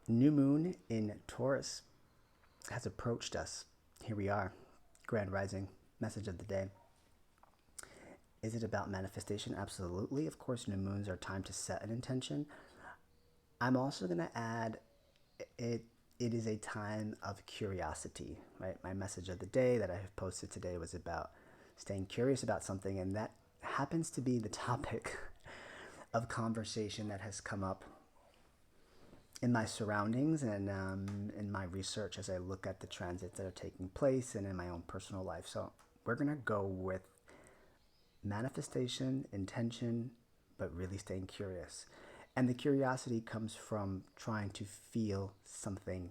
New moon in Taurus has approached us. Here we are. Grand Rising, message of the day. Is it about manifestation? Absolutely. Of course, new moons are time to set an intention. I'm also going to add it it is a time of curiosity, right? My message of the day that I have posted today was about staying curious about something, and that happens to be the topic of conversation that has come up in my surroundings and in my research as I look at the transits that are taking place and in my own personal life. So we're going to go with manifestation, intention, but really staying curious. And the curiosity comes from trying to feel something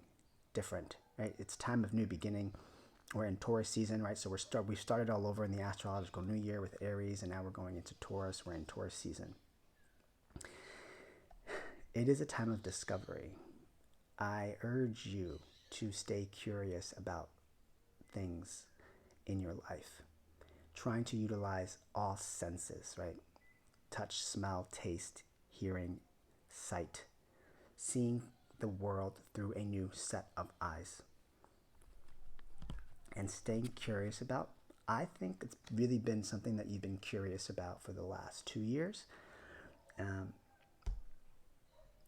different, right? It's time of new beginning. We're in Taurus season, right? So we've started all over in the astrological new year with Aries, and now we're going into Taurus. We're in Taurus season. It is a time of discovery. I urge you to stay curious about things in your life, trying to utilize all senses, right? Touch, smell, taste, hearing, sight, seeing the world through a new set of eyes, and staying curious about. I think it's really been something that you've been curious about for the last 2 years. Um,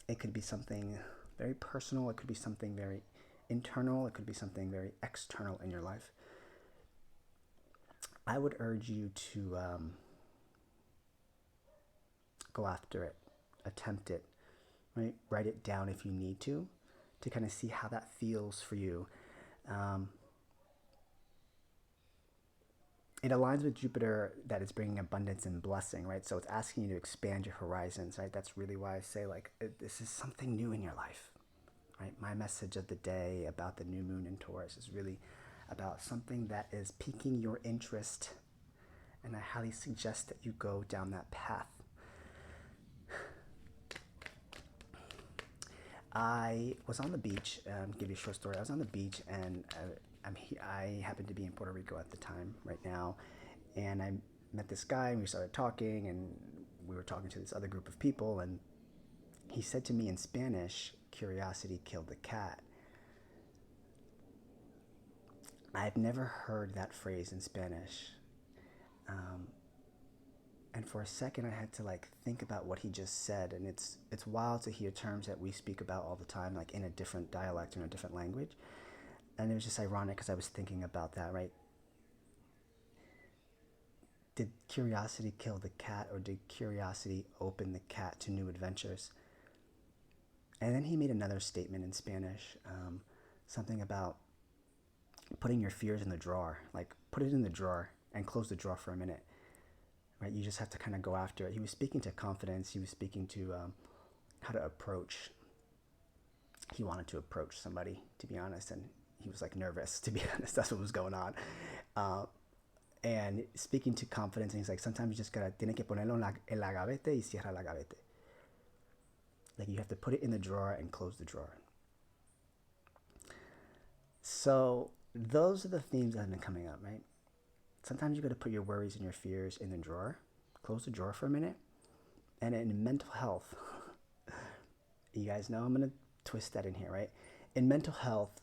it could be something very personal, it could be something very internal, it could be something very external in your life. I would urge you to go after it, attempt it, right? Write it down if you need to kind of see how that feels for you. Um, it aligns with Jupiter that is bringing abundance and blessing, right? So it's asking you to expand your horizons, right? That's really why I say, like, this is something new in your life, right? My message of the day about the new moon in Taurus is really about something that is piquing your interest, and I highly suggest that you go down that path. I was on the beach. Give you a short story. I was on the beach, and I happened to be in Puerto Rico at the time, right now, and I met this guy, and we started talking, and we were talking to this other group of people, and he said to me in Spanish, "Curiosity killed the cat." I've never heard that phrase in Spanish, um, and for a second, I had to like think about what he just said, and it's wild to hear terms that we speak about all the time, like in a different dialect or in a different language. And it was just ironic because I was thinking about that, right? Did curiosity kill the cat, or did curiosity open the cat to new adventures? And then he made another statement in Spanish, something about putting your fears in the drawer, like put it in the drawer and close the drawer for a minute, right? You just have to kind of go after it. He was speaking to confidence. He was speaking to how to approach. He wanted to approach somebody, to be honest, and he was like nervous, to be honest. That's what was going on. Uh, and speaking to confidence, and he's like, sometimes you just gotta tiene que ponerlo en la gaveta y cierra la gaveta. Like you have to put it in the drawer and close the drawer. So those are the themes that have been coming up, right? Sometimes you got to put your worries and your fears in the drawer, close the drawer for a minute, and in mental health, you guys know I'm gonna twist that in here, right? In mental health,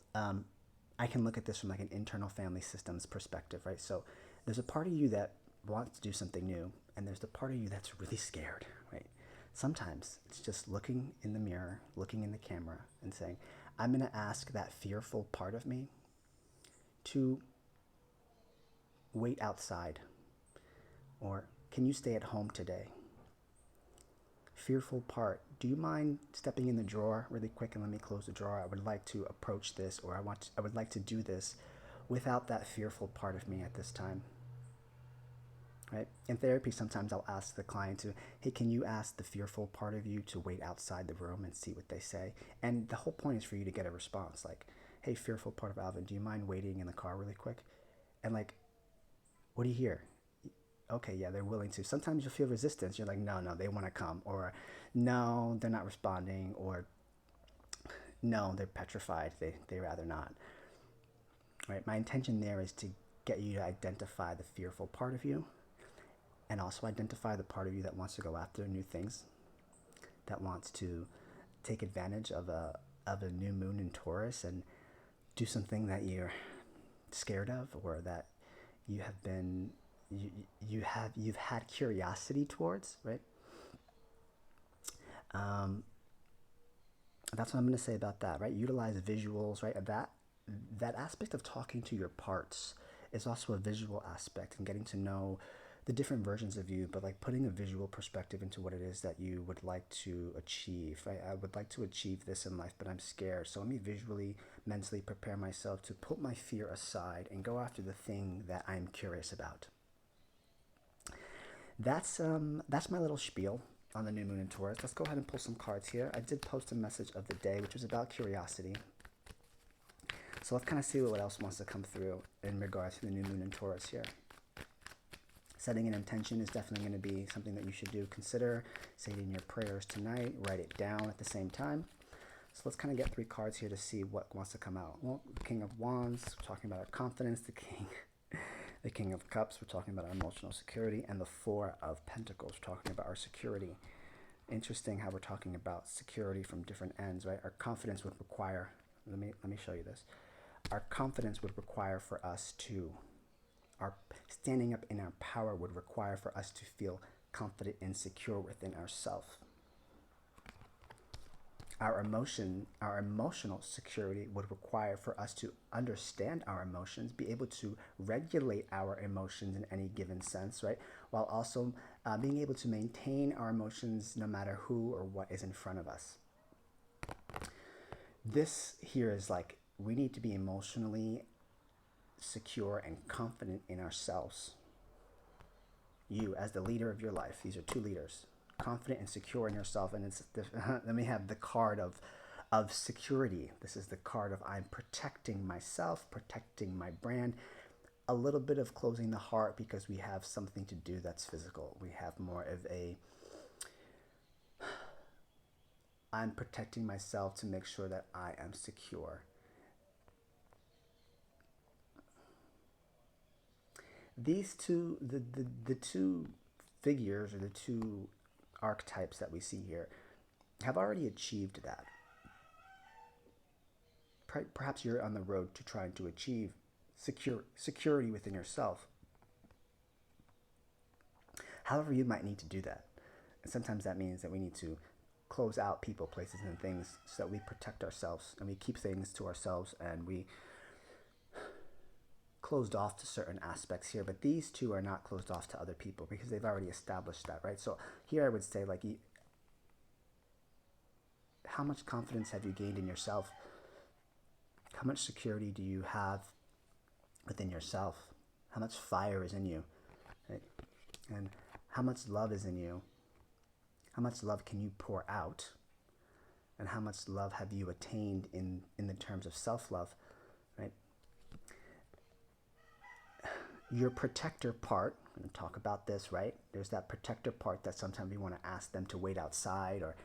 I can look at this from like an internal family systems perspective, right? So there's a part of you that wants to do something new, and there's the part of you that's really scared, right? Sometimes it's just looking in the mirror, looking in the camera, and saying, I'm going to ask that fearful part of me to wait outside, or can you stay at home today? Fearful part, do you mind stepping in the drawer really quick and let me close the drawer? I would like to approach this, or I would like to do this without that fearful part of me at this time. Right? In therapy, sometimes I'll ask the client to, hey, can you ask the fearful part of you to wait outside the room and see what they say? And the whole point is for you to get a response like, hey, fearful part of Alvin, do you mind waiting in the car really quick? And like, what do you hear? Okay, yeah, they're willing to. Sometimes you'll feel resistance. You're like, no, no, they want to come. Or no, they're not responding. Or no, they're petrified. They rather not. Right? My intention there is to get you to identify the fearful part of you, and also identify the part of you that wants to go after new things, that wants to take advantage of of a new moon in Taurus and do something that you're scared of, or that you have been you've had curiosity towards, right? That's what I'm going to say about that, right? Utilize visuals, right? That aspect of talking to your parts is also a visual aspect, and getting to know the different versions of you, but like putting a visual perspective into what it is that you would like to achieve, right? I would like to achieve this in life, but I'm scared. So let me visually, mentally prepare myself to put my fear aside and go after the thing that I'm curious about. That's my little spiel on the new moon in Taurus. Let's go ahead and pull some cards here. I did post a message of the day, which was about curiosity. So let's kind of see what else wants to come through in regards to the new moon in Taurus here. Setting an intention is definitely going to be something that you should do. Consider, say it in your prayers tonight, write it down at the same time. So let's kind of get 3 cards here to see what wants to come out. Well, the King of Wands, we're talking about our confidence. The King of Cups, we're talking about our emotional security. And the Four of Pentacles, we're talking about our security. Interesting how we're talking about security from different ends, right? Our confidence would require, let me show you this. Our confidence would require for us to, our standing up in our power would require for us to feel confident and secure within ourselves. Our emotional security would require for us to understand our emotions, be able to regulate our emotions in any given sense, right? While also being able to maintain our emotions no matter who or what is in front of us. This here is like, we need to be emotionally secure and confident in ourselves. You, as the leader of your life, these are 2 leaders. Confident and secure in yourself, and it's then we have the card of security. This is the card of I'm protecting myself, protecting my brand. A little bit of closing the heart because we have something to do that's physical. We have more of a I'm protecting myself to make sure that I am secure. These two, the 2 figures, or the 2 archetypes that we see here, have already achieved that. Perhaps you're on the road to trying to achieve security within yourself. However, you might need to do that. And sometimes that means that we need to close out people, places, and things so that we protect ourselves and we keep things to ourselves, and we closed off to certain aspects here. But these 2 are not closed off to other people because they've already established that, right? So here I would say, like, how much confidence have you gained in yourself? How much security do you have within yourself? How much fire is in you, right? And how much love is in you? How much love can you pour out? And how much love have you attained in the terms of self-love, right? Your protector part, I'm going to talk about this, right? There's that protector part that sometimes we want to ask them to wait outside, or,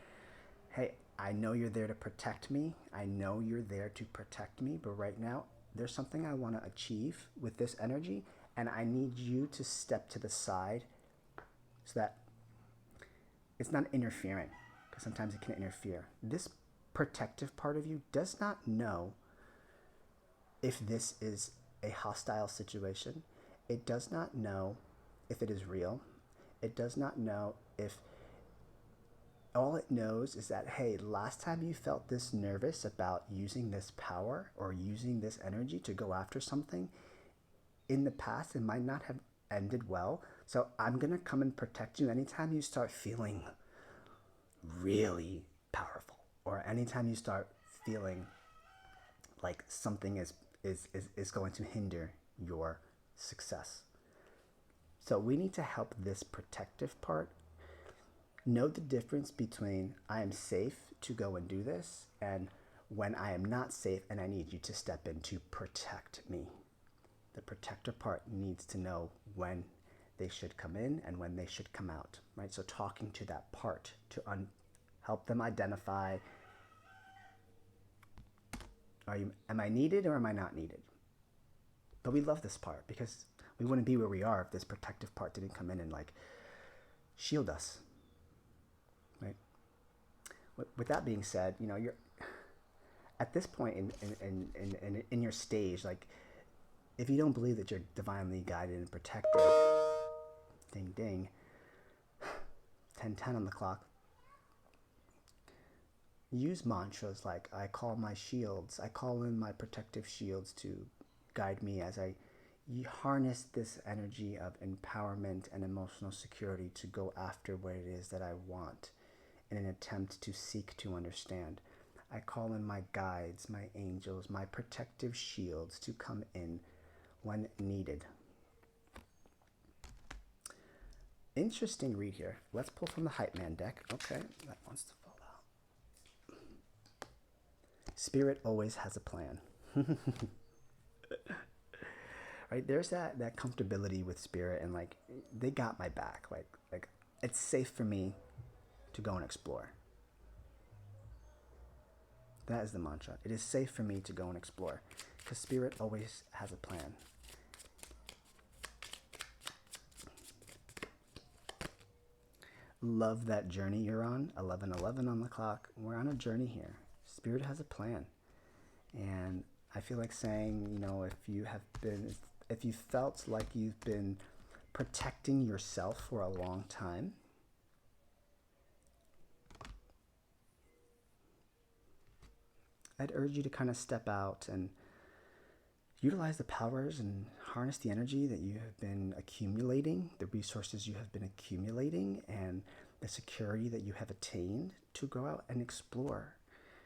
hey, I know you're there to protect me. I know you're there to protect me, but right now there's something I want to achieve with this energy, and I need you to step to the side so that it's not interfering, because sometimes it can interfere. This protective part of you does not know if this is a hostile situation. It does not know if it is real. It does not know if, all it knows is that, hey, last time you felt this nervous about using this power or using this energy to go after something, in the past it might not have ended well. So I'm going to come and protect you anytime you start feeling really powerful, or anytime you start feeling like something is going to hinder your success. So we need to help this protective part know the difference between I am safe to go and do this and when I am not safe and I need you to step in to protect me. The protector part needs to know when they should come in and when they should come out, right? So talking to that part to help them identify, am I needed or am I not needed? But we love this part because we wouldn't be where we are if this protective part didn't come in and like shield us, right? With that being said, at this point in your stage, like, if you don't believe that you're divinely guided and protected, ding ding, 10:10 on the clock, use mantras like, I call my shields, I call in my protective shields to guide me as I harness this energy of empowerment and emotional security to go after what it is that I want in an attempt to seek to understand. I call in my guides, my angels, my protective shields to come in when needed. Interesting read here. Let's pull from the Hype Man deck. Okay, that wants to fall out. Spirit always has a plan. Right, there's that comfortability with Spirit, and like, they got my back. Like it's safe for me to go and explore. That is the mantra. It is safe for me to go and explore, because Spirit always has a plan. Love that journey you're on. 11:11 on the clock. We're on a journey here. Spirit has a plan, and I feel like saying, you know, if you felt like you've been protecting yourself for a long time, I'd urge you to kind of step out and utilize the powers and harness the energy that you have been accumulating, the resources you have been accumulating, and the security that you have attained to go out and explore.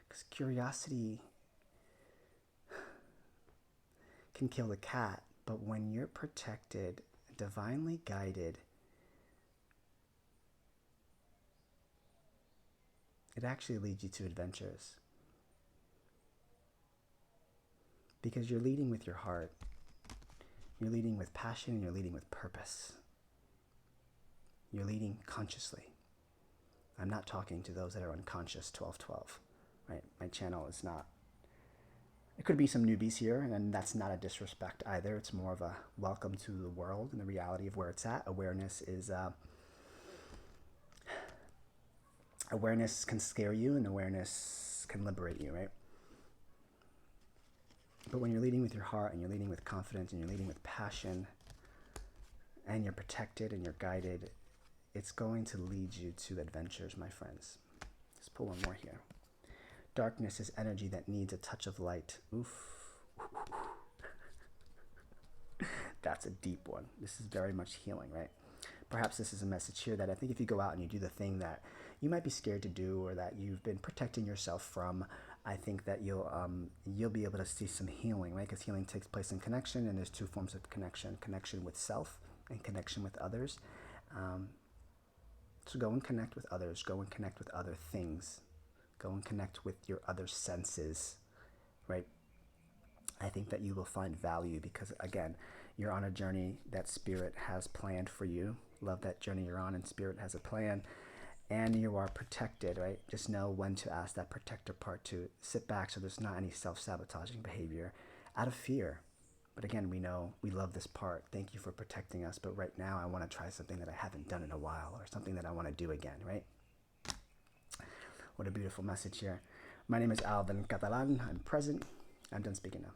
Because curiosity can kill the cat, but when you're protected, divinely guided, it actually leads you to adventures. Because you're leading with your heart, you're leading with passion, and you're leading with purpose. You're leading consciously. I'm not talking to those that are unconscious, 1212, right? My channel is not. It could be some newbies here, and that's not a disrespect either. It's more of a welcome to the world and the reality of where it's at. Awareness can scare you, and awareness can liberate you, right? But when you're leading with your heart, and you're leading with confidence, and you're leading with passion, and you're protected and you're guided, it's going to lead you to adventures, my friends. Let's pull one more here. Darkness is energy that needs a touch of light. Oof. That's a deep one. This is very much healing, right? Perhaps this is a message here that I think if you go out and you do the thing that you might be scared to do, or that you've been protecting yourself from, I think that you'll be able to see some healing, right? Because healing takes place in connection, and there's two forms of connection: connection with self and connection with others. So go and connect with others. Go and connect with other things. Go and connect with your other senses, right? I think that you will find value, because, again, you're on a journey that Spirit has planned for you. Love that journey you're on, and Spirit has a plan. And you are protected, right? Just know when to ask that protector part to sit back, so there's not any self-sabotaging behavior out of fear. But again, we know we love this part. Thank you for protecting us. But right now, I want to try something that I haven't done in a while, or something that I want to do again, right? What a beautiful message here. My name is Alvin Catalan. I'm present. I'm done speaking now.